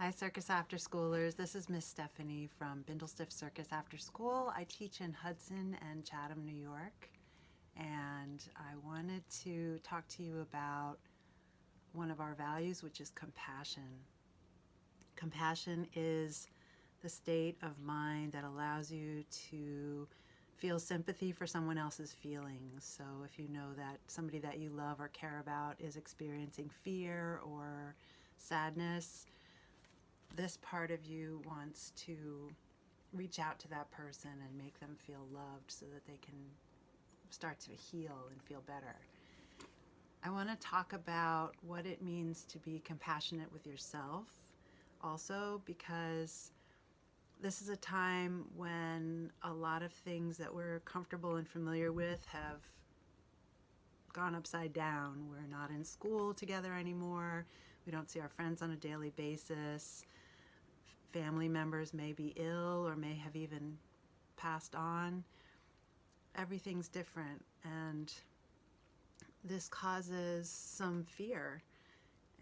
Hi Circus After Schoolers, this is Miss Stephanie from Bindlestiff Circus After School. I teach in Hudson and Chatham, New York, and I wanted to talk to you about one of our values, which is compassion. Compassion is the state of mind that allows you to feel sympathy for someone else's feelings. So if you know that somebody that you love or care about is experiencing fear or sadness, this part of you wants to reach out to that person and make them feel loved so that they can start to heal and feel better. I want to talk about what it means to be compassionate with yourself also, because this is a time when a lot of things that we're comfortable and familiar with have gone upside down. We're not in school together anymore. We don't see our friends on a daily basis. Family members may be ill or may have even passed on. Everything's different, and this causes some fear.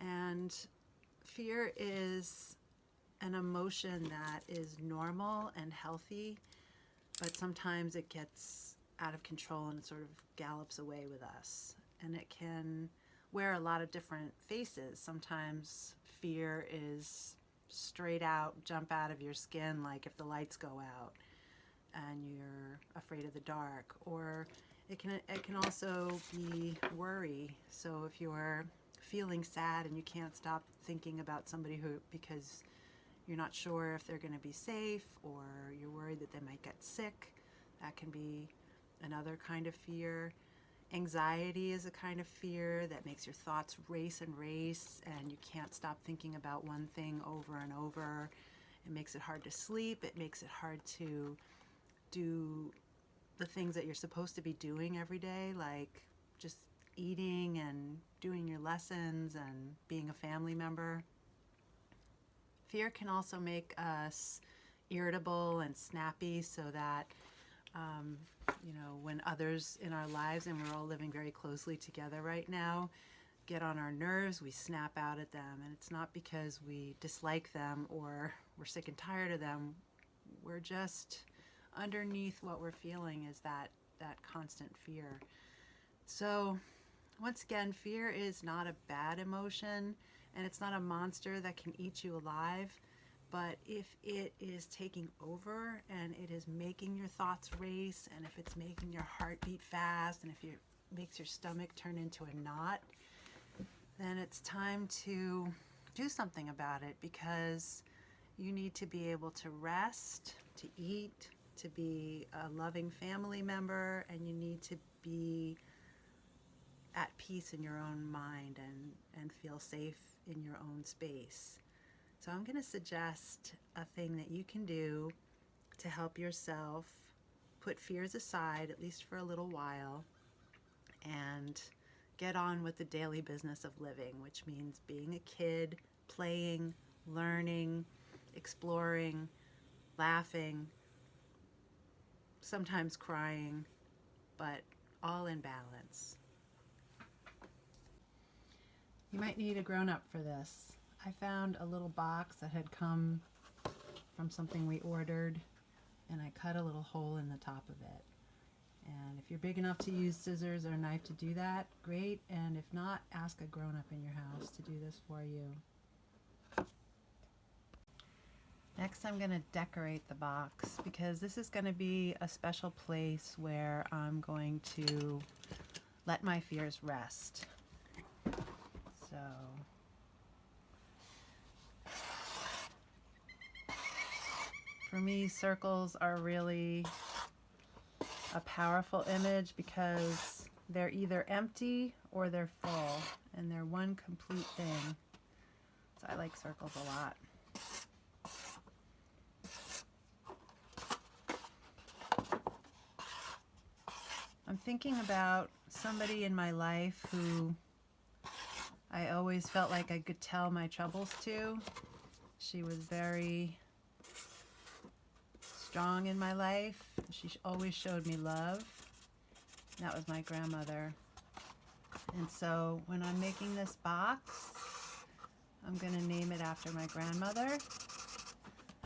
And fear is an emotion that is normal and healthy, but sometimes it gets out of control and sort of gallops away with us. And it can wear a lot of different faces. Sometimes fear is straight out, jump out of your skin, like if the lights go out and you're afraid of the dark. Or it can also be worry. So if you're feeling sad and you can't stop thinking about somebody because you're not sure if they're going to be safe, or you're worried that they might get sick, that can be another kind of fear. Anxiety is a kind of fear that makes your thoughts race and race, and you can't stop thinking about one thing over and over. It makes it hard to sleep. It makes it hard to do the things that you're supposed to be doing every day, like just eating and doing your lessons and being a family member. Fear can also make us irritable and snappy, so that when others in our lives, and we're all living very closely together right now, get on our nerves, we snap out at them. And it's not because we dislike them or we're sick and tired of them. We're just, underneath what we're feeling is that constant fear. So once again, fear is not a bad emotion, and it's not a monster that can eat you alive. But if it is taking over and it is making your thoughts race, and if it's making your heart beat fast, and if it makes your stomach turn into a knot, then it's time to do something about it, because you need to be able to rest, to eat, to be a loving family member, and you need to be at peace in your own mind and feel safe in your own space. So I'm going to suggest a thing that you can do to help yourself put fears aside, at least for a little while, and get on with the daily business of living, which means being a kid, playing, learning, exploring, laughing, sometimes crying, but all in balance. You might need a grown-up for this. I found a little box that had come from something we ordered, and I cut a little hole in the top of it. And if you're big enough to use scissors or a knife to do that, great. And if not, ask a grown-up in your house to do this for you. Next, I'm going to decorate the box, because this is going to be a special place where I'm going to let my fears rest. So for me, circles are really a powerful image, because they're either empty or they're full, and they're one complete thing. So I like circles a lot. I'm thinking about somebody in my life who I always felt like I could tell my troubles to. She was very strong in my life. She always showed me love. That was my grandmother. And so when I'm making this box, I'm going to name it after my grandmother.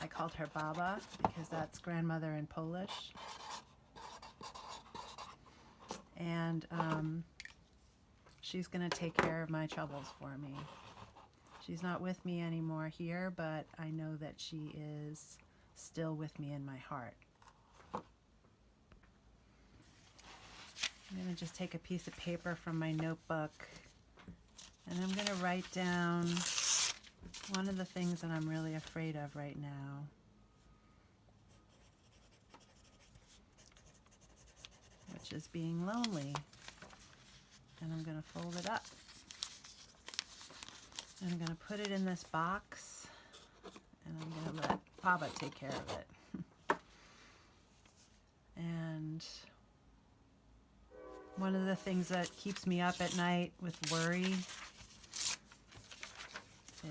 I called her Baba because that's grandmother in Polish. And she's going to take care of my troubles for me. She's not with me anymore here, but I know that she is still with me in my heart. I'm going to just take a piece of paper from my notebook, and I'm going to write down one of the things that I'm really afraid of right now. Which is being lonely. And I'm going to fold it up. And I'm going to put it in this box, and I'm going to let Baba take care of it. And one of the things that keeps me up at night with worry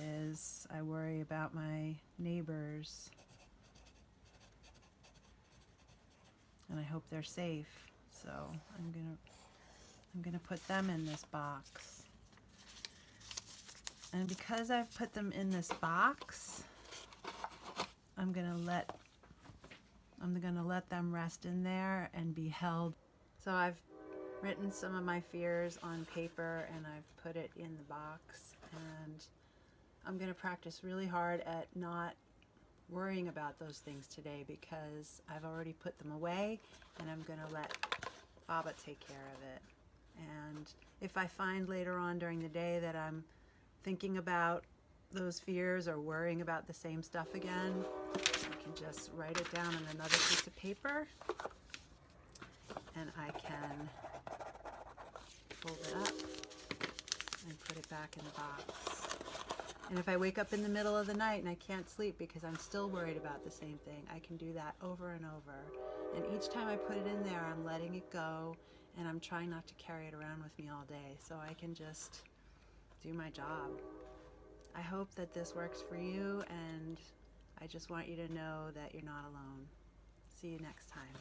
is I worry about my neighbors. And I hope they're safe. So I'm gonna put them in this box. And because I've put them in this box, I'm gonna let them rest in there and be held. So I've written some of my fears on paper and I've put it in the box, and I'm going to practice really hard at not worrying about those things today because I've already put them away, and I'm going to let Baba take care of it. And if I find later on during the day that I'm thinking about those fears or worrying about the same stuff again, I can just write it down on another piece of paper, and I can fold it up and put it back in the box. And if I wake up in the middle of the night and I can't sleep because I'm still worried about the same thing, I can do that over and over. And each time I put it in there, I'm letting it go, and I'm trying not to carry it around with me all day so I can just do my job. I hope that this works for you, and I just want you to know that you're not alone. See you next time.